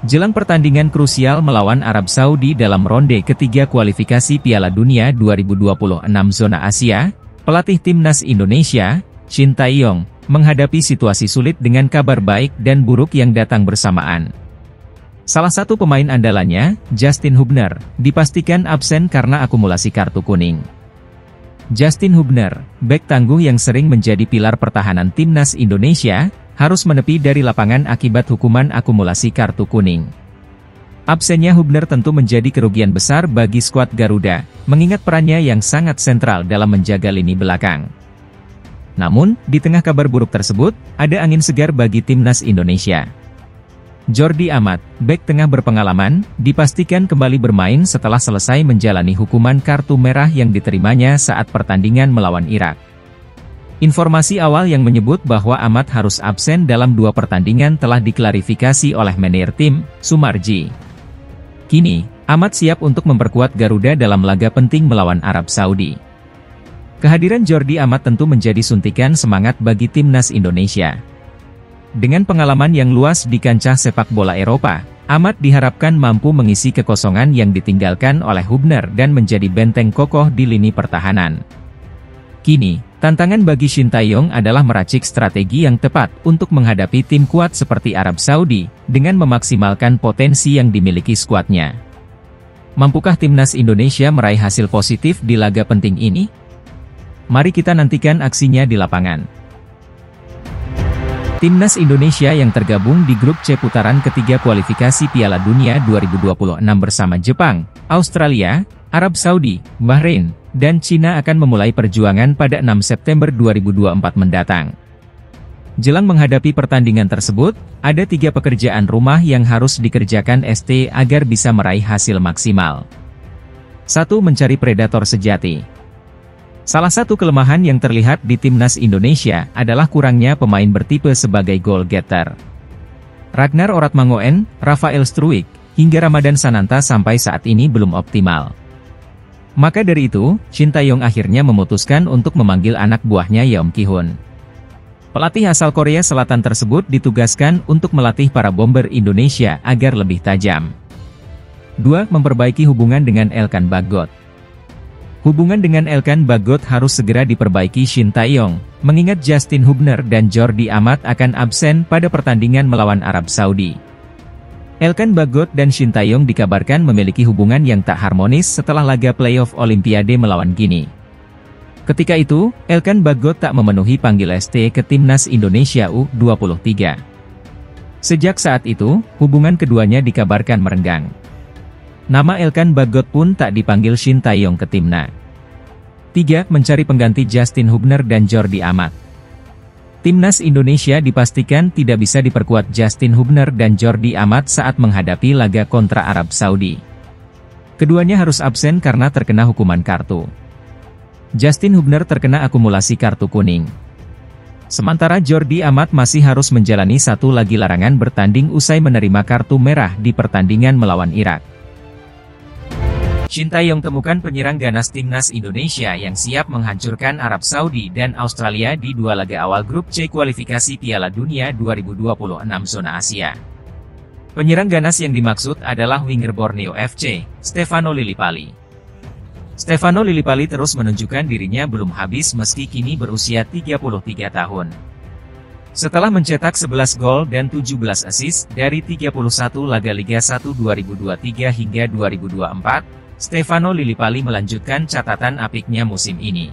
Jelang pertandingan krusial melawan Arab Saudi dalam ronde ketiga kualifikasi Piala Dunia 2026 zona Asia, pelatih timnas Indonesia, Shin Tae-yong, menghadapi situasi sulit dengan kabar baik dan buruk yang datang bersamaan. Salah satu pemain andalannya, Justin Hubner, dipastikan absen karena akumulasi kartu kuning. Justin Hubner, bek tangguh yang sering menjadi pilar pertahanan timnas Indonesia, harus menepi dari lapangan akibat hukuman akumulasi kartu kuning. Absennya Hubner tentu menjadi kerugian besar bagi skuad Garuda, mengingat perannya yang sangat sentral dalam menjaga lini belakang. Namun, di tengah kabar buruk tersebut, ada angin segar bagi timnas Indonesia. Jordi Amat, bek tengah berpengalaman, dipastikan kembali bermain setelah selesai menjalani hukuman kartu merah yang diterimanya saat pertandingan melawan Irak. Informasi awal yang menyebut bahwa Amat harus absen dalam 2 pertandingan telah diklarifikasi oleh manajer tim, Sumarji. Kini, Amat siap untuk memperkuat Garuda dalam laga penting melawan Arab Saudi. Kehadiran Jordi Amat tentu menjadi suntikan semangat bagi timnas Indonesia. Dengan pengalaman yang luas di kancah sepak bola Eropa, Amat diharapkan mampu mengisi kekosongan yang ditinggalkan oleh Hubner dan menjadi benteng kokoh di lini pertahanan. Kini, tantangan bagi Shin Tae-yong adalah meracik strategi yang tepat untuk menghadapi tim kuat seperti Arab Saudi, dengan memaksimalkan potensi yang dimiliki skuadnya. Mampukah timnas Indonesia meraih hasil positif di laga penting ini? Mari kita nantikan aksinya di lapangan. Timnas Indonesia yang tergabung di grup C putaran ketiga kualifikasi Piala Dunia 2026 bersama Jepang, Australia, Arab Saudi, Bahrain, dan Cina akan memulai perjuangan pada 6 September 2024 mendatang. Jelang menghadapi pertandingan tersebut, ada 3 pekerjaan rumah yang harus dikerjakan ST agar bisa meraih hasil maksimal. 1. Mencari predator sejati. Salah satu kelemahan yang terlihat di timnas Indonesia adalah kurangnya pemain bertipe sebagai goal getter. Ragnar Oratmangoen, Rafael Struijk, hingga Ramadan Sananta sampai saat ini belum optimal. Maka dari itu, Shin Tae-yong akhirnya memutuskan untuk memanggil anak buahnya Yeom Ki-hun. Pelatih asal Korea Selatan tersebut ditugaskan untuk melatih para bomber Indonesia agar lebih tajam. 2. Memperbaiki hubungan dengan Elkan Bagot. Hubungan dengan Elkan Bagot harus segera diperbaiki Shin Tae-yong, mengingat Justin Hubner dan Jordi Amat akan absen pada pertandingan melawan Arab Saudi. Elkan Bagot dan Shin Tae-yong dikabarkan memiliki hubungan yang tak harmonis setelah laga playoff Olimpiade melawan Guinea. Ketika itu, Elkan Bagot tak memenuhi panggil ST ke timnas Indonesia U23. Sejak saat itu, hubungan keduanya dikabarkan merenggang. Nama Elkan Bagot pun tak dipanggil Shin Tae-yong ke timnas. 3. Mencari pengganti Justin Hubner dan Jordi Amat. Timnas Indonesia dipastikan tidak bisa diperkuat Justin Hubner dan Jordi Amat saat menghadapi laga kontra Arab Saudi. Keduanya harus absen karena terkena hukuman kartu. Justin Hubner terkena akumulasi kartu kuning. Sementara Jordi Amat masih harus menjalani 1 lagi larangan bertanding usai menerima kartu merah di pertandingan melawan Irak. Shin Tae-yong temukan penyerang ganas timnas Indonesia yang siap menghancurkan Arab Saudi dan Australia di 2 laga awal grup C kualifikasi Piala Dunia 2026 zona Asia. Penyerang ganas yang dimaksud adalah winger Borneo FC, Stefano Lillipali. Stefano Lillipali terus menunjukkan dirinya belum habis meski kini berusia 33 tahun. Setelah mencetak 11 gol dan 17 assist dari 31 laga Liga 1 2023 hingga 2024, Stefano Lillipali melanjutkan catatan apiknya musim ini.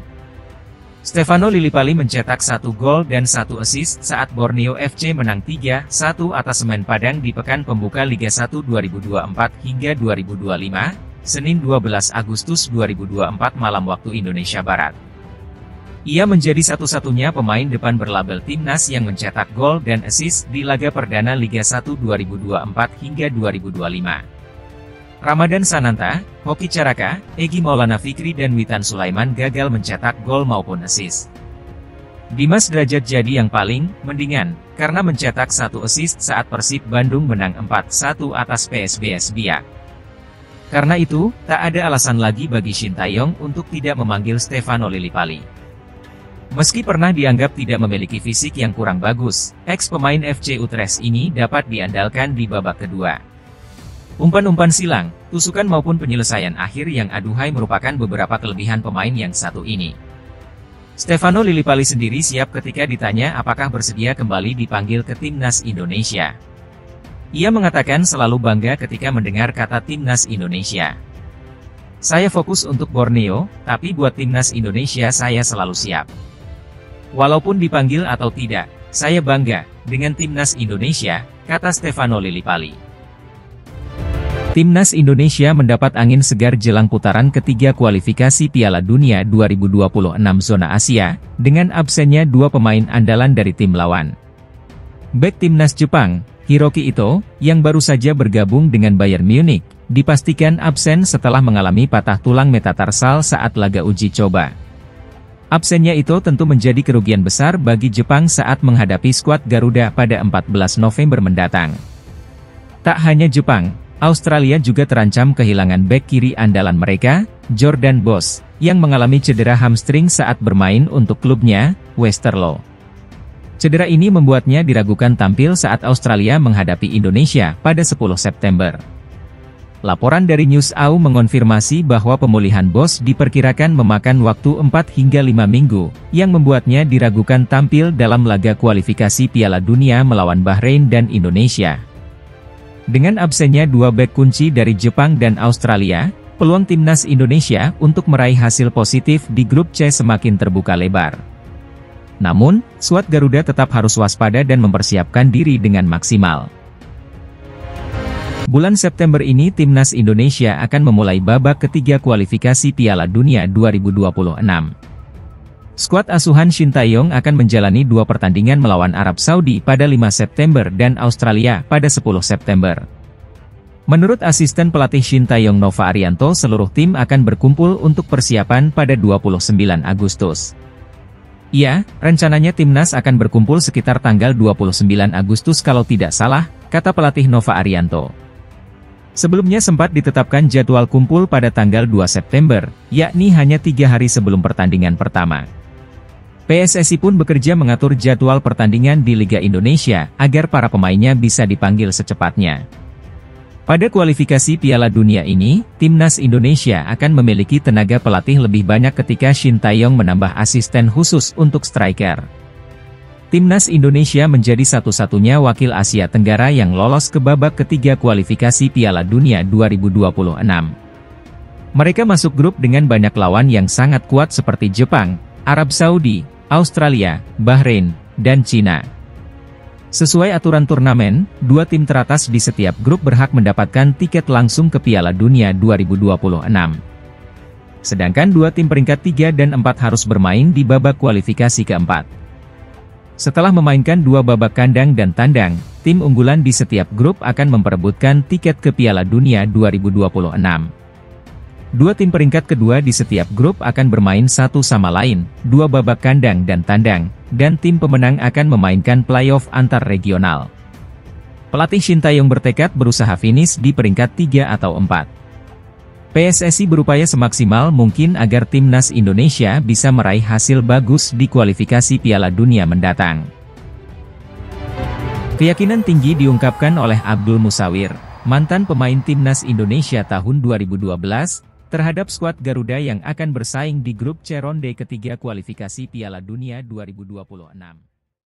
Stefano Lillipali mencetak 1 gol dan 1 assist saat Borneo FC menang 3-1 atas Semen Padang di pekan pembuka Liga 1 2024 hingga 2025, Senin 12 Agustus 2024 malam waktu Indonesia Barat. Ia menjadi satu-satunya pemain depan berlabel timnas yang mencetak gol dan assist di laga perdana Liga 1 2024 hingga 2025. Ramadan Sananta, Hoki Caraka, Egy Maulana Fikri dan Witan Sulaiman gagal mencetak gol maupun assist. Dimas Derajat jadi yang paling mendingan, karena mencetak 1 assist saat Persib Bandung menang 4-1 atas PSBS Biak. Karena itu, tak ada alasan lagi bagi Shin Tae-yong untuk tidak memanggil Stefano Lillipali. Meski pernah dianggap tidak memiliki fisik yang kurang bagus, ex-pemain FC Utrecht ini dapat diandalkan di babak kedua. Umpan-umpan silang, tusukan maupun penyelesaian akhir yang aduhai merupakan beberapa kelebihan pemain yang satu ini. Stefano Lillipali sendiri siap ketika ditanya apakah bersedia kembali dipanggil ke Timnas Indonesia. Ia mengatakan selalu bangga ketika mendengar kata Timnas Indonesia. Saya fokus untuk Borneo, tapi buat Timnas Indonesia saya selalu siap. Walaupun dipanggil atau tidak, saya bangga dengan Timnas Indonesia, kata Stefano Lillipali. Timnas Indonesia mendapat angin segar jelang putaran ketiga kualifikasi Piala Dunia 2026 zona Asia, dengan absennya dua pemain andalan dari tim lawan. Bek Timnas Jepang, Hiroki Ito, yang baru saja bergabung dengan Bayern Munich, dipastikan absen setelah mengalami patah tulang metatarsal saat laga uji coba. Absennya itu tentu menjadi kerugian besar bagi Jepang saat menghadapi skuad Garuda pada 14 November mendatang. Tak hanya Jepang, Australia juga terancam kehilangan bek kiri andalan mereka, Jordan Boss, yang mengalami cedera hamstring saat bermain untuk klubnya, Westerlo. Cedera ini membuatnya diragukan tampil saat Australia menghadapi Indonesia pada 10 September. Laporan dari NewsAU mengonfirmasi bahwa pemulihan Boss diperkirakan memakan waktu 4 hingga 5 minggu, yang membuatnya diragukan tampil dalam laga kualifikasi Piala Dunia melawan Bahrain dan Indonesia. Dengan absennya dua bek kunci dari Jepang dan Australia, peluang Timnas Indonesia untuk meraih hasil positif di grup C semakin terbuka lebar. Namun, skuad Garuda tetap harus waspada dan mempersiapkan diri dengan maksimal. Bulan September ini Timnas Indonesia akan memulai babak ketiga kualifikasi Piala Dunia 2026. Skuad asuhan Shin Tae-yong akan menjalani dua pertandingan melawan Arab Saudi pada 5 September dan Australia pada 10 September. Menurut asisten pelatih Shin Tae-yong Nova Arianto, seluruh tim akan berkumpul untuk persiapan pada 29 Agustus. Ya, rencananya Timnas akan berkumpul sekitar tanggal 29 Agustus kalau tidak salah, kata pelatih Nova Arianto. Sebelumnya sempat ditetapkan jadwal kumpul pada tanggal 2 September, yakni hanya 3 hari sebelum pertandingan pertama. PSSI pun bekerja mengatur jadwal pertandingan di Liga Indonesia, agar para pemainnya bisa dipanggil secepatnya. Pada kualifikasi Piala Dunia ini, Timnas Indonesia akan memiliki tenaga pelatih lebih banyak ketika Shin Tae-yong menambah asisten khusus untuk striker. Timnas Indonesia menjadi satu-satunya wakil Asia Tenggara yang lolos ke babak ketiga kualifikasi Piala Dunia 2026. Mereka masuk grup dengan banyak lawan yang sangat kuat seperti Jepang, Arab Saudi, Australia, Bahrain, dan Cina. Sesuai aturan turnamen, dua tim teratas di setiap grup berhak mendapatkan tiket langsung ke Piala Dunia 2026. Sedangkan dua tim peringkat 3 dan 4 harus bermain di babak kualifikasi keempat. Setelah memainkan dua babak kandang dan tandang, tim unggulan di setiap grup akan memperebutkan tiket ke Piala Dunia 2026. Dua tim peringkat kedua di setiap grup akan bermain satu sama lain, dua babak kandang dan tandang, dan tim pemenang akan memainkan playoff antar regional. Pelatih Shin Tae-yong bertekad berusaha finish di peringkat 3 atau 4. PSSI berupaya semaksimal mungkin agar Timnas Indonesia bisa meraih hasil bagus di kualifikasi Piala Dunia mendatang. Keyakinan tinggi diungkapkan oleh Abdul Musawir, mantan pemain Timnas Indonesia tahun 2012, terhadap skuad Garuda yang akan bersaing di grup C ronde ketiga kualifikasi Piala Dunia 2026.